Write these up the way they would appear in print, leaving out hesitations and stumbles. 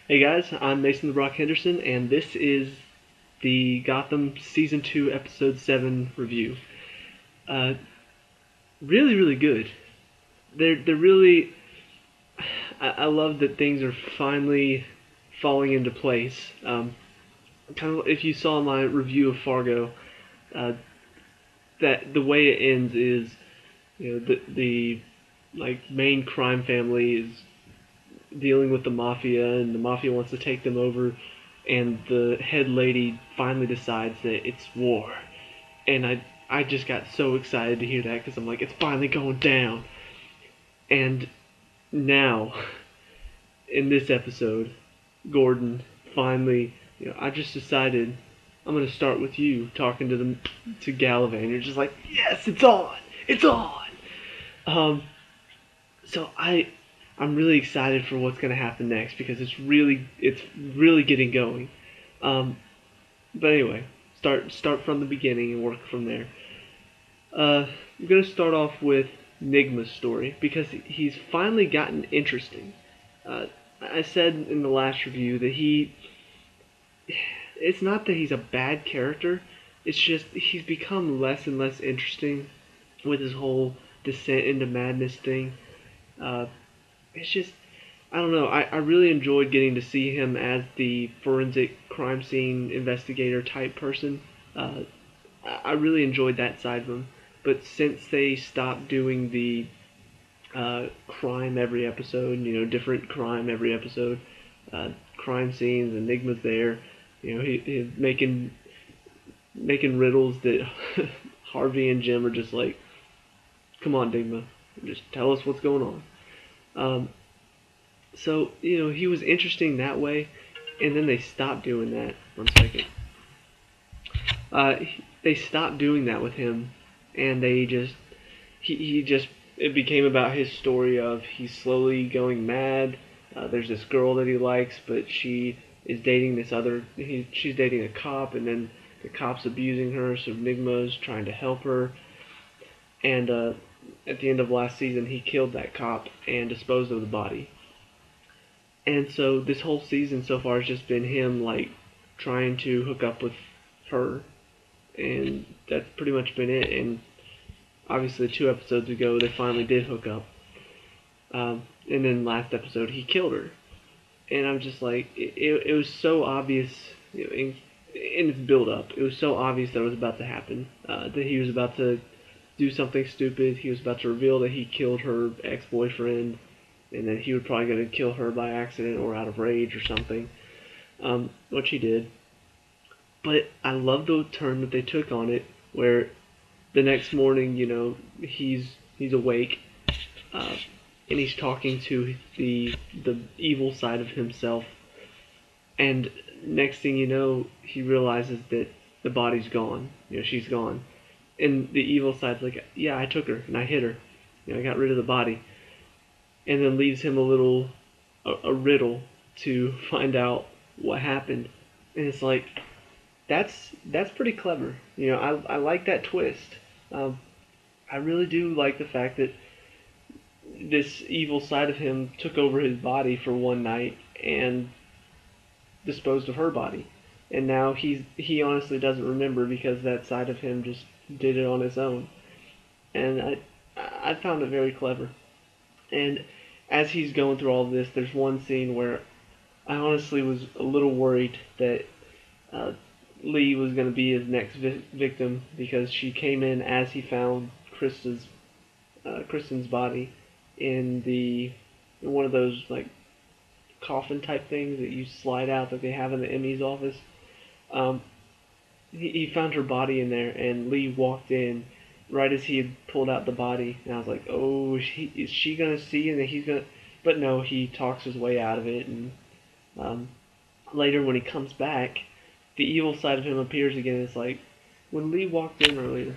Hey guys, I'm Mason the Rock Henderson, and this is the Gotham Season 2, Episode 7 review. Uh, really good. They're really. I love that things are finally falling into place. Kind of if you saw my review of Fargo, uh, that the way it ends is, the like main crime family is dealing with the mafia, and the mafia wants to take them over, and the head lady finally decides that it's war. And I just got so excited to hear that because I'm like, it's finally going down. And now, in this episode, Gordon finally, I just decided I'm gonna start with you talking to Gallivan. You're just like, yes, it's on. Um, so I'm really excited for what's gonna happen next because it's really getting going. Um, but anyway, start from the beginning and work from there. I'm gonna start off with Nigma's story because he's finally gotten interesting. I said in the last review that it's not that he's a bad character, it's just he's become less and less interesting with his whole descent into madness thing. Uh, it's just, I don't know, I really enjoyed getting to see him as the forensic crime scene investigator type person. Uh, I really enjoyed that side of him. But since they stopped doing the crime every episode, different crime every episode, crime scenes, Enigma's there, he's making riddles that Harvey and Jim are just like, come on, Enigma, just tell us what's going on. So he was interesting that way, and then they stopped doing that. One second. Uh, they stopped doing that with him, and he just it became about his story of he's slowly going mad. There's this girl that he likes, but she is dating this other. She's dating a cop, and then the cop's abusing her. So Enigma's trying to help her, and at the end of last season, he killed that cop and disposed of the body. And so this whole season so far has just been him like trying to hook up with her, and that's pretty much been it. And obviously, 2 episodes ago, they finally did hook up. And then last episode, he killed her. And I'm just like, it was so obvious, in its build up, it was so obvious that it was about to happen. That he was about to do something stupid. He was about to reveal that he killed her ex boyfriend, and that he was probably going to kill her by accident or out of rage or something, which he did. But I love the turn that they took on it, where the next morning, he's awake, uh, and he's talking to the evil side of himself, and next thing you know, he realizes that the body's gone. She's gone, and the evil side's like, yeah, I took her and I hit her. I got rid of the body, and then leaves him a riddle to find out what happened, and it's like that's pretty clever. I like that twist. Um, I really do like the fact that this evil side of him took over his body for one night and disposed of her body, and now he honestly doesn't remember because that side of him just did it on his own, and I found it very clever. And as he's going through all of this, there's one scene where I honestly was a little worried that uh, Lee was going to be his next victim because she came in as he found Kristen's body in in one of those like coffin type things that you slide out that they have in the Emmy's office. Um, he found her body in there, and Lee walked in right as he had pulled out the body, and I was like, oh, is she gonna see, and then he's gonna? But no, he talks his way out of it, and um, later when he comes back, the evil side of him appears again. It's like when Lee walked in earlier,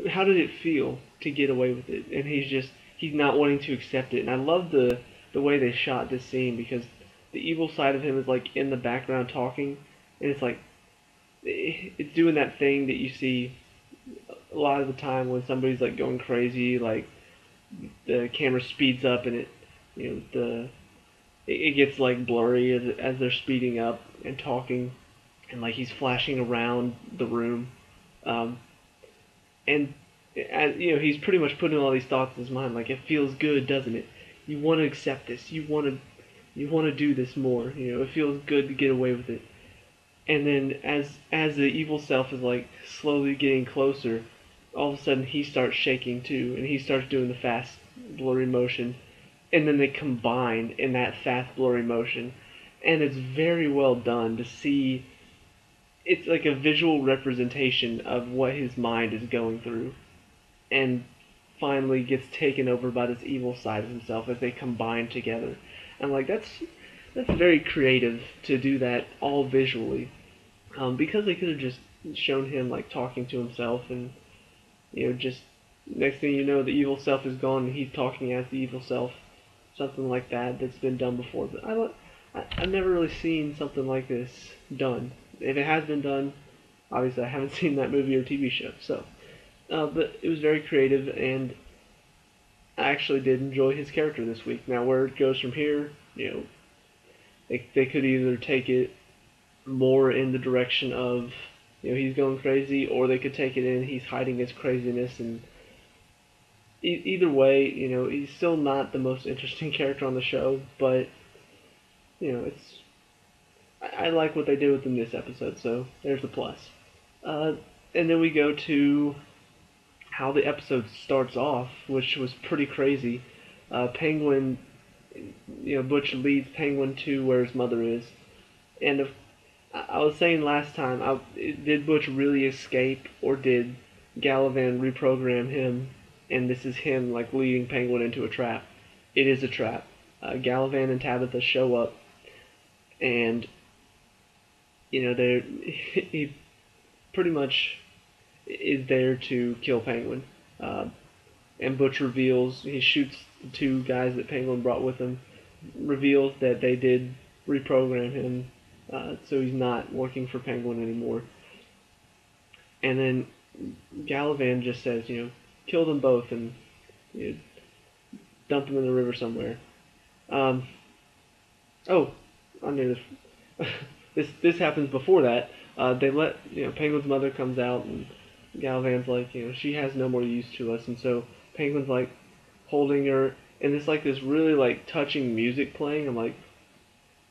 how did it feel to get away with it? And he's not wanting to accept it. And I love the way they shot this scene because the evil side of him is like in the background talking, and it's like it's doing that thing that you see a lot of the time when somebody's like going crazy, like the camera speeds up and it, the it gets like blurry as they're speeding up and talking, and like he's flashing around the room, um, and he's pretty much putting all these thoughts in his mind. Like, it feels good, doesn't it? You want to accept this. You want to do this more. It feels good to get away with it. And then as the evil self is like slowly getting closer, all of a sudden he starts shaking too, and he starts doing the fast blurry motion, and then they combine in that fast blurry motion, and it's very well done to see. It's like a visual representation of what his mind is going through, and finally gets taken over by this evil side of himself as they combine together. And like that's very creative to do that all visually, because they could have just shown him like talking to himself, and just next thing you know, the evil self is gone and he's talking as the evil self, something like that that's been done before. But I've never really seen something like this done. If it has been done, obviously I haven't seen that movie or TV show. So, but it was very creative, and I actually did enjoy his character this week. Now, where it goes from here, they could either take it more in the direction of he's going crazy, or they could take it in he's hiding his craziness. And either way, he's still not the most interesting character on the show, but it's I like what they did with him this episode, so there's a plus. And then we go to how the episode starts off, which was pretty crazy. Penguin, Butch leads Penguin to where his mother is, and I was saying last time, did Butch really escape, or did Gallivan reprogram him, and this is him like leading Penguin into a trap? It is a trap. Gallivan and Tabitha show up, and he pretty much is there to kill Penguin. And Butch reveals, he shoots the two guys that Penguin brought with him, reveals that they did reprogram him, so he's not working for Penguin anymore. And then Gallivan just says, kill them both and dump them in the river somewhere. Oh, I knew this. This happens before that. They let Penguin's mother comes out, and Gallivan's like, she has no more use to us, and so Penguin's like holding her, and it's like this really like touching music playing. I'm like,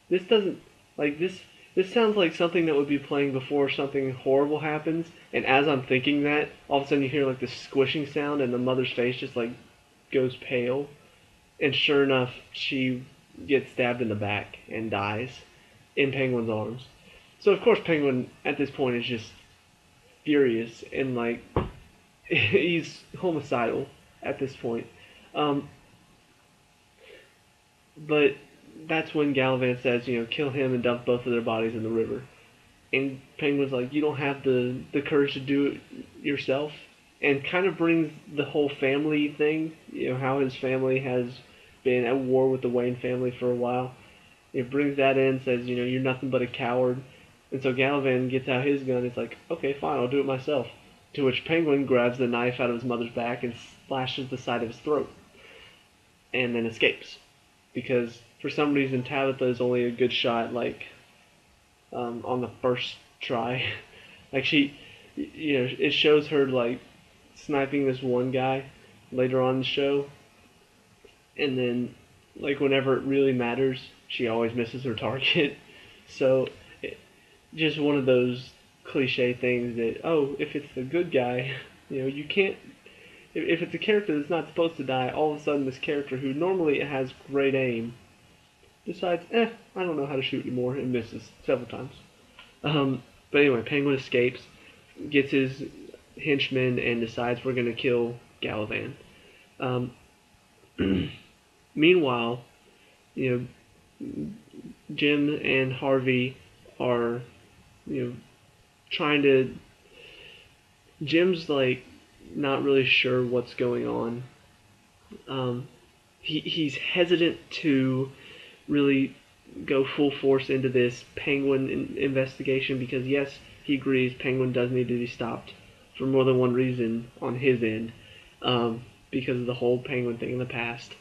this doesn't like this. This sounds like something that would be playing before something horrible happens. And as I'm thinking that, all of a sudden you hear like this squishing sound, and the mother's face just like goes pale. And sure enough, she gets stabbed in the back and dies in Penguin's arms. So of course Penguin at this point is just furious, and like he's homicidal at this point. But that's when Gallivan says, kill him and dump both of their bodies in the river. And Penguin's like, you don't have the courage to do it yourself. And kind of brings the whole family thing, how his family has been at war with the Wayne family for a while. It brings that in, says, you're nothing but a coward. And so Gallivan gets out his gun. It's like, okay, fine, I'll do it myself. To which Penguin grabs the knife out of his mother's back and slashes the side of his throat. And then escapes. Because for some reason Tabitha is only a good shot, like, on the first try. Like it shows her, like, sniping this one guy later on in the show. And then, like, whenever it really matters, she always misses her target. So, just one of those cliche things that, if it's the good guy, you can't... If it's a character that's not supposed to die, all of a sudden this character who normally has great aim decides, I don't know how to shoot anymore, and misses several times. But anyway, Penguin escapes, gets his henchmen, and decides we're going to kill Gallivan. Meanwhile, Jim and Harvey are, trying to... Jim's, like, not really sure what's going on. He's hesitant to really go full force into this Penguin investigation because, yes, he agrees Penguin does need to be stopped for more than one reason on his end, because of the whole Penguin thing in the past.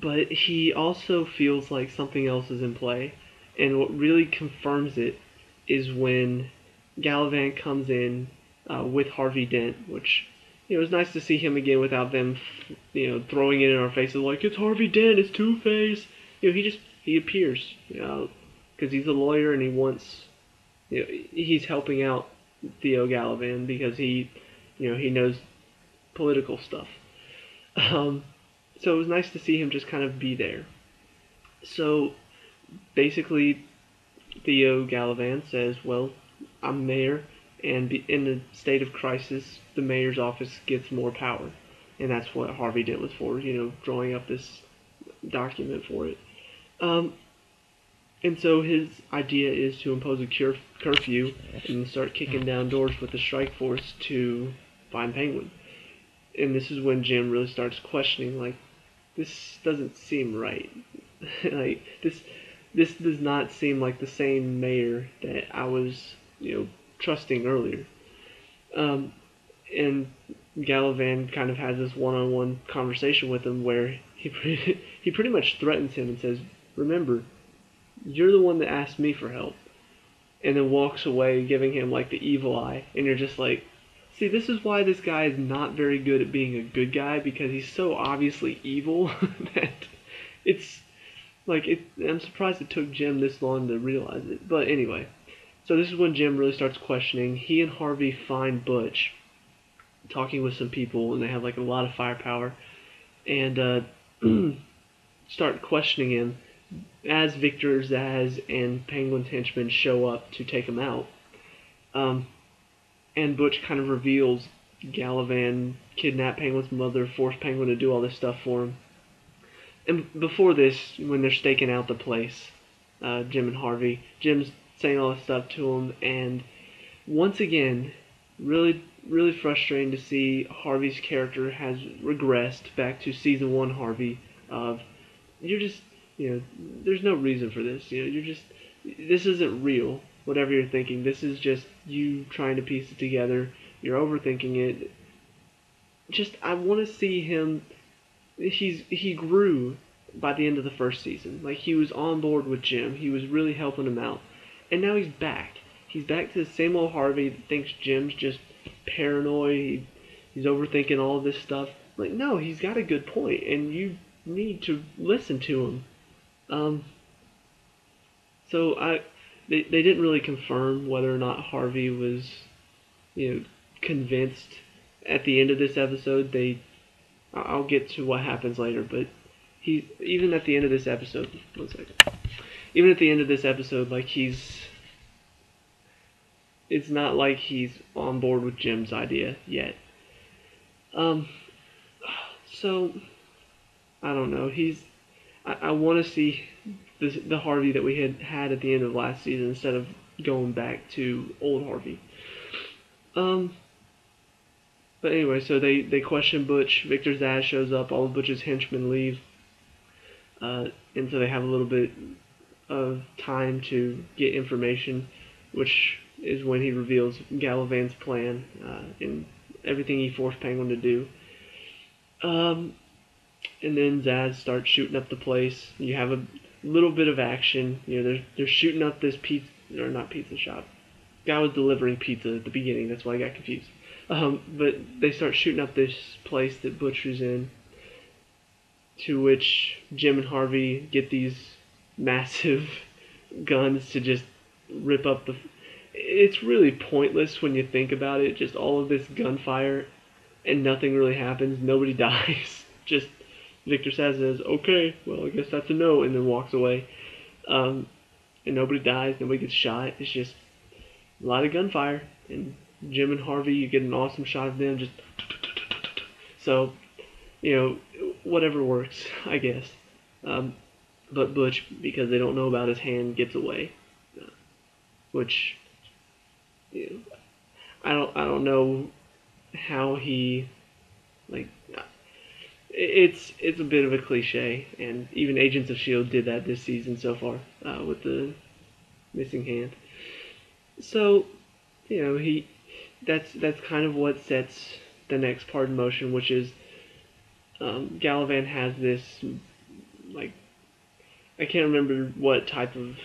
but he also feels like something else is in play, and what really confirms it is when Gallivant comes in with Harvey Dent, which it was nice to see him again without them, throwing it in our faces like it's Harvey Dent, it's Two-Face. He appears, because he's a lawyer and he wants, he's helping out Theo Gallivant because he knows political stuff. So it was nice to see him just kind of be there. So basically, Theo Gallivant says, well, I'm mayor, and in a state of crisis, the mayor's office gets more power. And that's what Harvey Dent was for, drawing up this document for it. And so his idea is to impose a curfew and start kicking down doors with the strike force to find Penguin. And this is when Jim really starts questioning, like, this doesn't seem right. Like, this does not seem like the same mayor that I was, trusting earlier. And Gallivant kind of has this one-on-one conversation with him where he pretty much threatens him and says, remember, you're the one that asked me for help. And then walks away giving him like the evil eye. And you're just like, see, this is why this guy is not very good at being a good guy, because he's so obviously evil that it's like, I'm surprised it took Jim this long to realize it. But anyway, so this is when Jim really starts questioning. He and Harvey find Butch talking with some people, and they have like a lot of firepower, and start questioning him as Victor Zsasz and Penguin's henchmen show up to take him out. And Butch kind of reveals Gallivant kidnapped Penguin's mother, forced Penguin to do all this stuff for him. And before this, when they're staking out the place, Jim and Harvey, Jim's saying all this stuff to him, and once again, really, really frustrating to see Harvey's character has regressed back to season 1 Harvey of, you're just, there's no reason for this, this isn't real, whatever you're thinking, this is just you trying to piece it together, you're overthinking it. I want to see him, he grew by the end of the first season, like he was on board with Jim, he was really helping him out, and now he's back to the same old Harvey that thinks Jim's just paranoid, he's overthinking all of this stuff. Like, no, he's got a good point, and you need to listen to him. So they didn't really confirm whether or not Harvey was, convinced at the end of this episode. I'll get to what happens later, but even at the end of this episode, even at the end of this episode, like it's not like he's on board with Jim's idea yet. So I don't know. I want to see the Harvey that we had at the end of last season instead of going back to old Harvey. But anyway, so they question Butch. Victor Zsasz shows up. All of Butch's henchmen leave. And so they have a little bit of time to get information, which is when he reveals Gallivant's plan and everything he forced Penguin to do. And then Zsasz starts shooting up the place. You have a little bit of action. They're shooting up this pizza, or not pizza shop. Guy was delivering pizza at the beginning. That's why I got confused. But they start shooting up this place that Butcher's in, to which Jim and Harvey get these massive guns to just rip up the... It's really pointless when you think about it, just all of this gunfire, and nothing really happens, nobody dies. Just Victor says, okay, well, I guess that's a no, and then walks away. And nobody dies, nobody gets shot, it's just a lot of gunfire, and Jim and Harvey, you get an awesome shot of them, just... So, whatever works, I guess. But Butch, because they don't know about his hand, gets away. Which, I don't know how he, like, it's a bit of a cliche, and even Agents of S.H.I.E.L.D. did that this season so far, with the missing hand. So, that's kind of what sets the next part in motion, which is Gallivant has this like, I can't remember what type of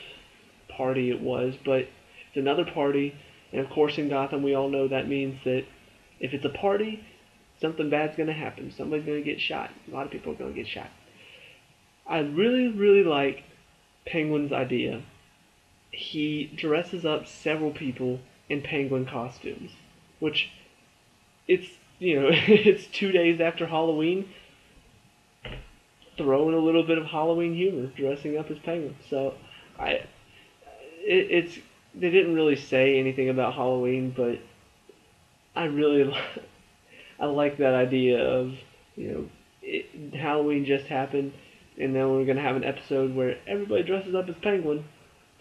party it was, but it's another party, and of course in Gotham we all know that means that if it's a party, something bad's gonna happen. Somebody's gonna get shot. A lot of people are gonna get shot. I really, really like Penguin's idea. He dresses up several people in penguin costumes, which it's it's 2 days after Halloween. Throw in a little bit of Halloween humor, dressing up as penguins. So it's they didn't really say anything about Halloween, but I really I like that idea of Halloween just happened, and then we're gonna have an episode where everybody dresses up as penguin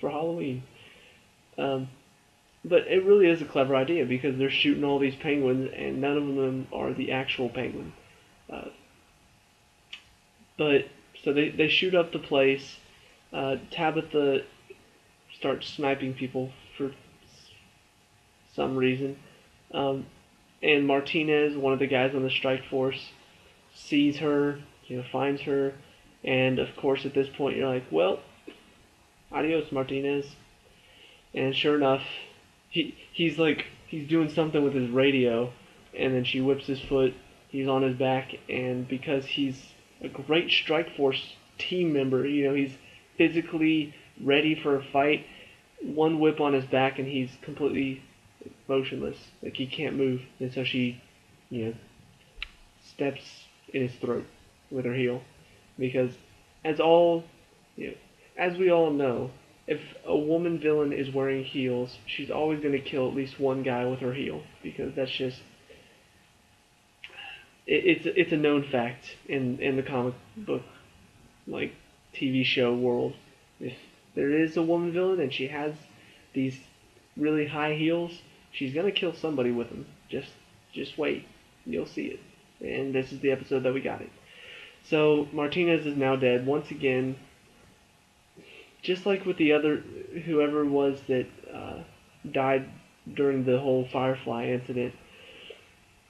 for Halloween. But it really is a clever idea because they're shooting all these penguins, and none of them are the actual penguin. But so they shoot up the place. Tabitha starts sniping people for some reason. And Martinez, one of the guys on the strike force, sees her, finds her, and of course at this point you're like, well, adios, Martinez. And sure enough, he's doing something with his radio, and then she whips his foot. He's on his back, and because he's a great strike force team member, he's physically ready for a fight. One whip on his back, and he's completely motionless, like he can't move. And so she, steps in his throat with her heel, because as we all know, if a woman villain is wearing heels, she's always going to kill at least one guy with her heel, because that's just it's a known fact in the comic book, like, TV show world. If there is a woman villain and she has these really high heels, she's gonna kill somebody with them. Just wait, you'll see it. And this is the episode that we got it. So Martinez is now dead once again. Just like with the other, whoever it was that died during the whole Firefly incident,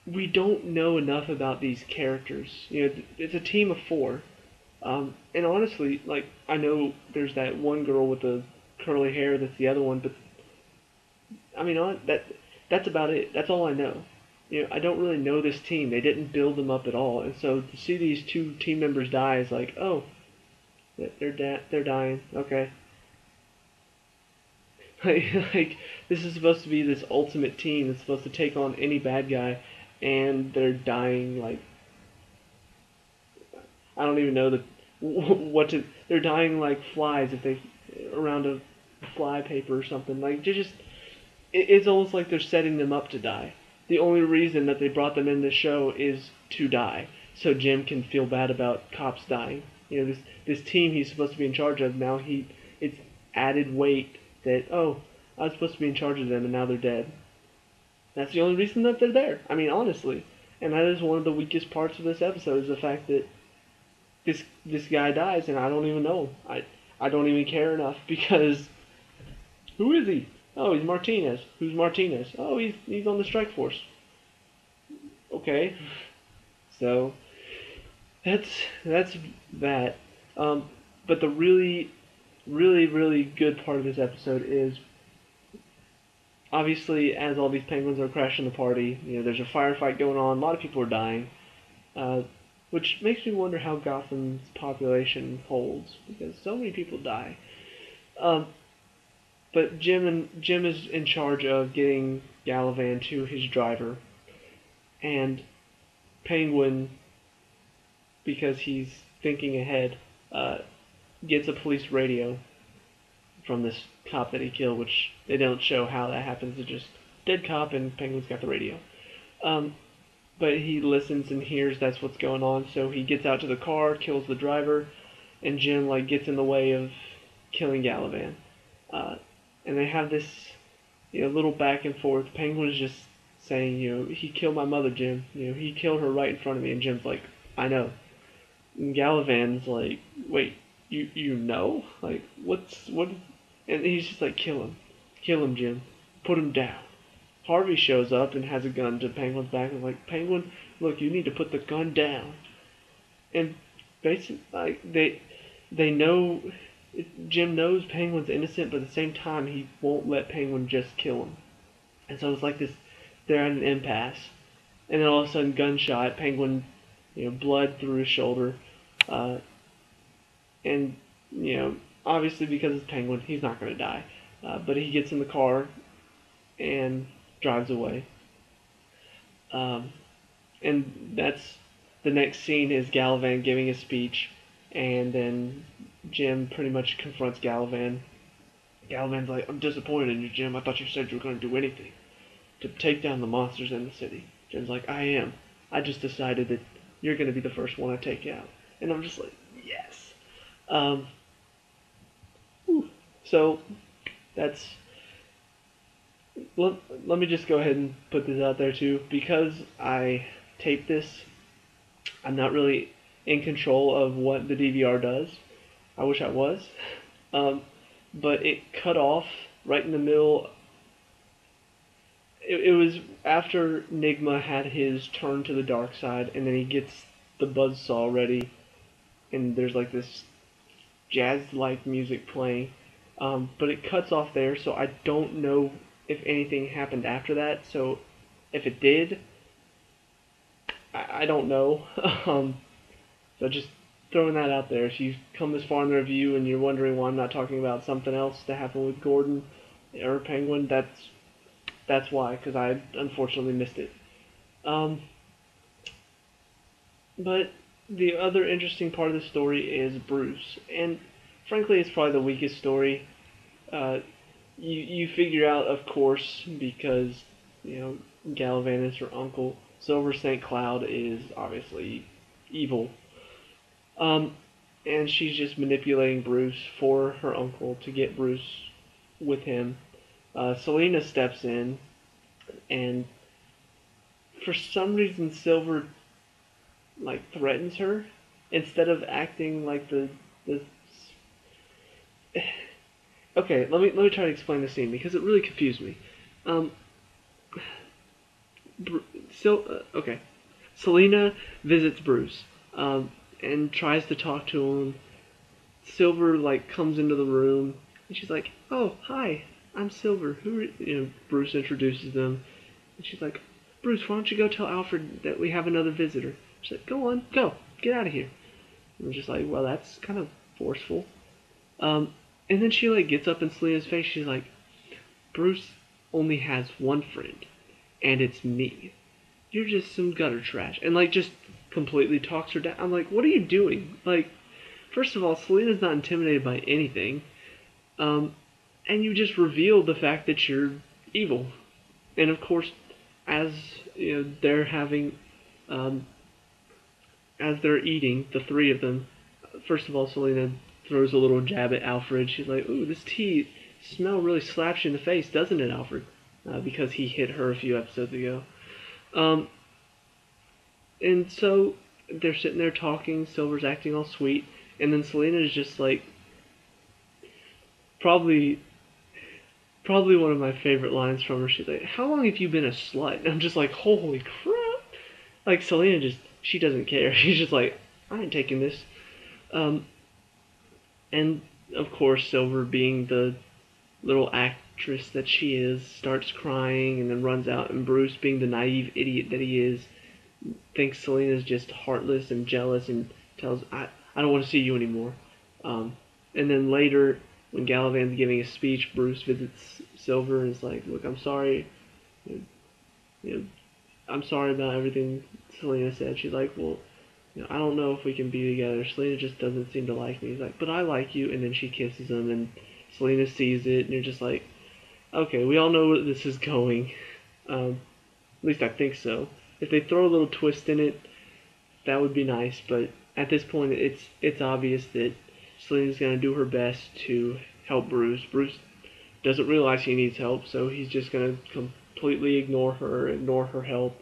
we don't know enough about these characters. It's a team of 4. And honestly, like, I know there's that one girl with the curly hair that's the other one, but I mean, that's about it. That's all I know. I don't really know this team. They didn't build them up at all, and so to see these 2 team members die is like, oh, they're dying. Okay. Like, this is supposed to be this ultimate team that's supposed to take on any bad guy, and they're dying like, I don't even know they're dying like flies if they around a fly paper or something. Like, it's almost like they're setting them up to die. The only reason that they brought them in the show is to die, so Jim can feel bad about cops dying. This team he's supposed to be in charge of, now it's added weight that, oh, I was supposed to be in charge of them and now they're dead. That's the only reason that they're there. I mean, honestly. And that is one of the weakest parts of this episode, is the fact that this guy dies and I don't even know him. I don't even care enough, because who is he? Oh, he's Martinez. Who's Martinez? Oh, he's on the strike force. Okay. So that's that. But the really, really, really good part of this episode is, obviously, as all these penguins are crashing the party, there's a firefight going on. A lot of people are dying, which makes me wonder how Gotham's population holds, because so many people die. But Jim is in charge of getting Galavan to his driver, and Penguin, because he's thinking ahead, gets a police radio from this cop that he killed, which they don't show how that happens. It's just dead cop and Penguin's got the radio. But he listens and hears that's what's going on, so he gets out to the car, kills the driver, and Jim gets in the way of killing Galavan. And they have this little back and forth. Penguin's just saying, he killed my mother, Jim. He killed her right in front of me, and Jim's like, I know. And Galavan's like, wait, you know? Like, what? And he's just like, kill him, Jim, put him down. Harvey shows up and has a gun to Penguin's back and like, Penguin, look, you need to put the gun down. And basically, they know Jim knows Penguin's innocent, but at the same time he won't let Penguin just kill him. And so it's like this, they're at an impasse, and then all of a sudden gunshot, Penguin, blood through his shoulder, and obviously because it's Penguin, he's not going to die, but he gets in the car and drives away. And that's the next scene is Gallivan giving a speech, and then Jim pretty much confronts Gallivan. Gallivan's like, "I'm disappointed in you, Jim. I thought you said you were going to do anything to take down the monsters in the city." Jim's like, "I am. I just decided that you're going to be the first one I take out." And I'm just like, yes. So that's... Let me just go ahead and put this out there too. Because I taped this, I'm not really in control of what the DVR does. I wish I was. But it cut off right in the middle. It was after Nigma had his turn to the dark side, and then he gets the buzzsaw ready, and there's like this jazz-like music playing. But it cuts off there, so I don't know if anything happened after that. So if it did, I don't know. So just throwing that out there. If you've come this far in the review and you're wondering why I'm not talking about something else that happened with Gordon or Penguin, that's why, because I unfortunately missed it. But the other interesting part of the story is Bruce, and frankly, it's probably the weakest story. You figure out, of course, because Gallivan is her uncle. Silver St. Cloud is obviously evil. And she's just manipulating Bruce for her uncle to get Bruce with him. Selina steps in, and for some reason Silver threatens her instead of acting like the Okay, let me try to explain the scene because it really confused me. Okay, Selina visits Bruce and tries to talk to him. Silver comes into the room and she's like, "Oh, hi, I'm Silver." Bruce introduces them, and she's like, "Bruce, why don't you go tell Alfred that we have another visitor?" She's like, "Go on, go, get out of here." And I'm just like, well, that's kind of forceful. And then she gets up in Selina's face. She's like, "Bruce only has one friend, and it's me. You're just some gutter trash." And just completely talks her down. I'm like, what are you doing? First of all, Selina's not intimidated by anything. And you just revealed the fact that you're evil. And of course, as they're having, as they're eating, the three of them, first of all, Selina throws a little jab at Alfred. She's like, "Ooh, this tea smell really slaps you in the face, doesn't it, Alfred?" Because he hit her a few episodes ago. And so they're sitting there talking. Silver's acting all sweet, and then Selina is just probably one of my favorite lines from her. She's like, "How long have you been a slut?" And I'm just like, holy crap! Selina she doesn't care. She's just like, "I ain't taking this." And of course, Silver, being the little actress that she is, starts crying and then runs out. And Bruce, being the naive idiot that he is, thinks Selina's just heartless and jealous and tells, I don't want to see you anymore. And then later, when Gallivan's giving a speech, Bruce visits Silver and is like, "Look, I'm sorry. I'm sorry about everything Selina said." She's like, "Well, I don't know if we can be together. Selina just doesn't seem to like me." He's like, "But I like you." And then she kisses him, and Selina sees it, and you're just like, okay, we all know where this is going. At least I think so. If they throw a little twist in it, that would be nice. But at this point, it's obvious that Selina's going to do her best to help Bruce. Bruce doesn't realize he needs help, so he's just going to completely ignore her help.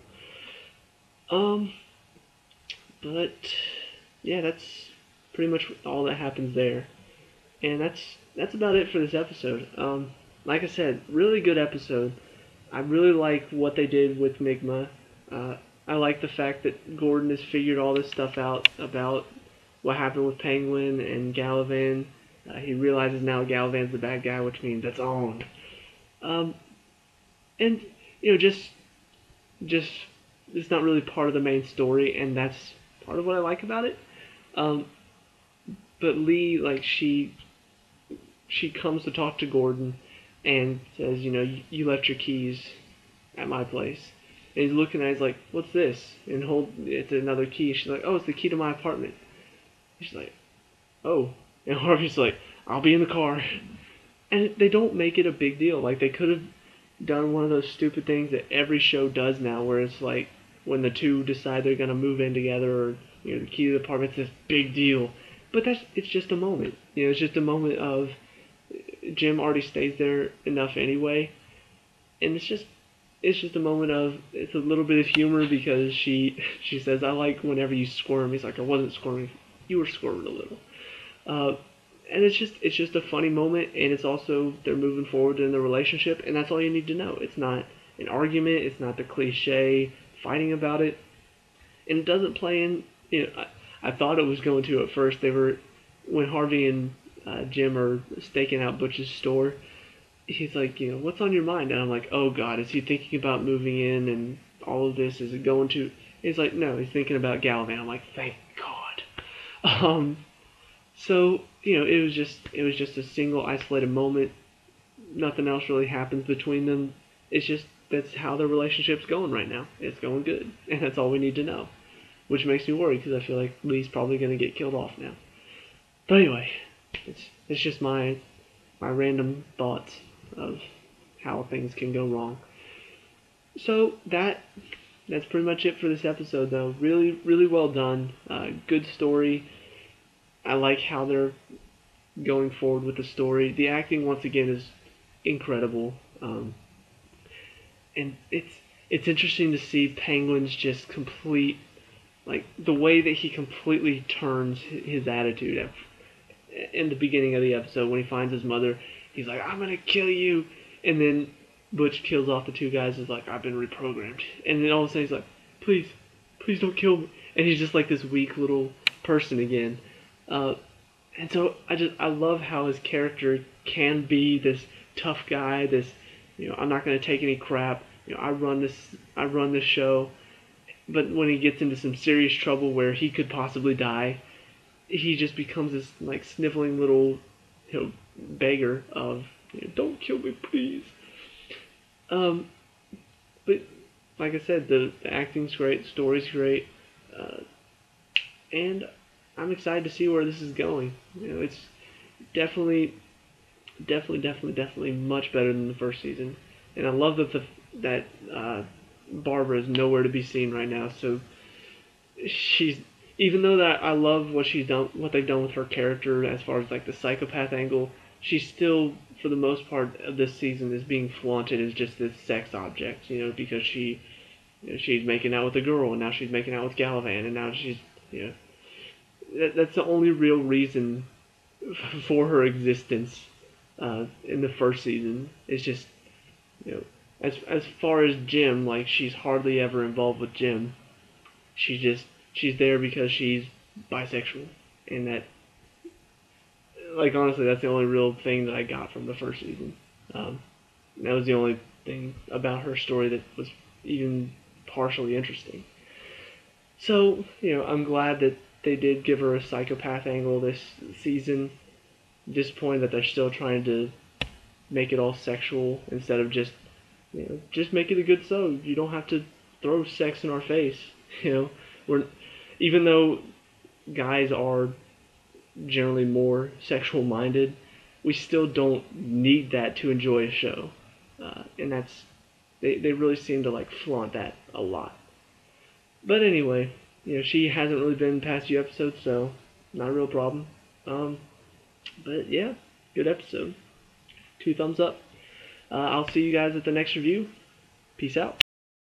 But yeah, that's pretty much all that happens there. And that's about it for this episode. Like I said, really good episode. I really like what they did with Nigma. I like the fact that Gordon has figured all this stuff out about what happened with Penguin and Galavan. He realizes now Galavan's the bad guy, which means that's owned. Um, and just it's not really part of the main story, and that's part of what I like about it. Um, but Lee, like she comes to talk to Gordon and says, you left your keys at my place. And he's looking at it, he's like, what's this? And it's another key. She's like, oh, it's the key to my apartment. She's like, oh. And Harvey's like, I'll be in the car. And they don't make it a big deal. Like, they could have done one of those stupid things that every show does now, where it's like, when the two decide they're going to move in together, or, the key to the apartment's this big deal. But it's just a moment. It's just a moment of Jim already stays there enough anyway. And it's just a moment of, it's a little bit of humor because she says, I like whenever you squirm. He's like, I wasn't squirming. You were squirming a little. And it's just a funny moment, and it's also, they're moving forward in the relationship, and that's all you need to know. It's not an argument. It's not the cliche fighting about it. And it doesn't play in, I thought it was going to at first. When Harvey and Jim are staking out Butch's store, he's like, what's on your mind? And I'm like, oh God, is he thinking about moving in and all of this? Is it going to? He's like, no, he's thinking about Galavan. I'm like, thank God. So it was just a single isolated moment. Nothing else really happens between them. It's just, that's how their relationship's going right now. It's going good, and that's all we need to know. Which makes me worry because I feel like Lee's probably going to get killed off now. But anyway, it's just my random thoughts of how things can go wrong. So that's pretty much it for this episode, though. Really, really well done. Good story. I like how they're going forward with the story. The acting, once again, is incredible. And it's interesting to see Penguin's just complete, like, the way that he completely turns his attitude in the beginning of the episode when he finds his mother. He's like, I'm gonna kill you, and then Butch kills off the two guys. He's like, I've been reprogrammed, and then all of a sudden he's like, please don't kill me, and he's just like this weak little person again. And so I love how his character can be this tough guy, this, I'm not gonna take any crap. I run this show. But when he gets into some serious trouble where he could possibly die, he just becomes this like sniveling little, beggar of, don't kill me, please. But like I said, the acting's great, the story's great, and I'm excited to see where this is going. It's definitely much better than the first season, and I love that Barbara is nowhere to be seen right now. So even though that I love what they've done with her character as far as like the psychopath angle, she's still, for the most part of this season, is being flaunted as just this sex object, because she's making out with a girl, and now she's making out with Galavan, and now she's, that's the only real reason for her existence in the first season. It's just, as far as Jim, like, she's hardly ever involved with Jim. She's there because she's bisexual, and that, like, honestly, that's the only real thing that I got from the first season. That was the only thing about her story that was even partially interesting. So, I'm glad that they did give her a psychopath angle this season. Disappointed that they're still trying to make it all sexual instead of just make it a good show. You don't have to throw sex in our face. Even though guys are generally more sexual minded, we still don't need that to enjoy a show. And that's, they really seem to like flaunt that a lot. But anyway, she hasn't really been in the past few episodes, so not a real problem. But yeah, good episode. 2 thumbs up. I'll see you guys at the next review. Peace out.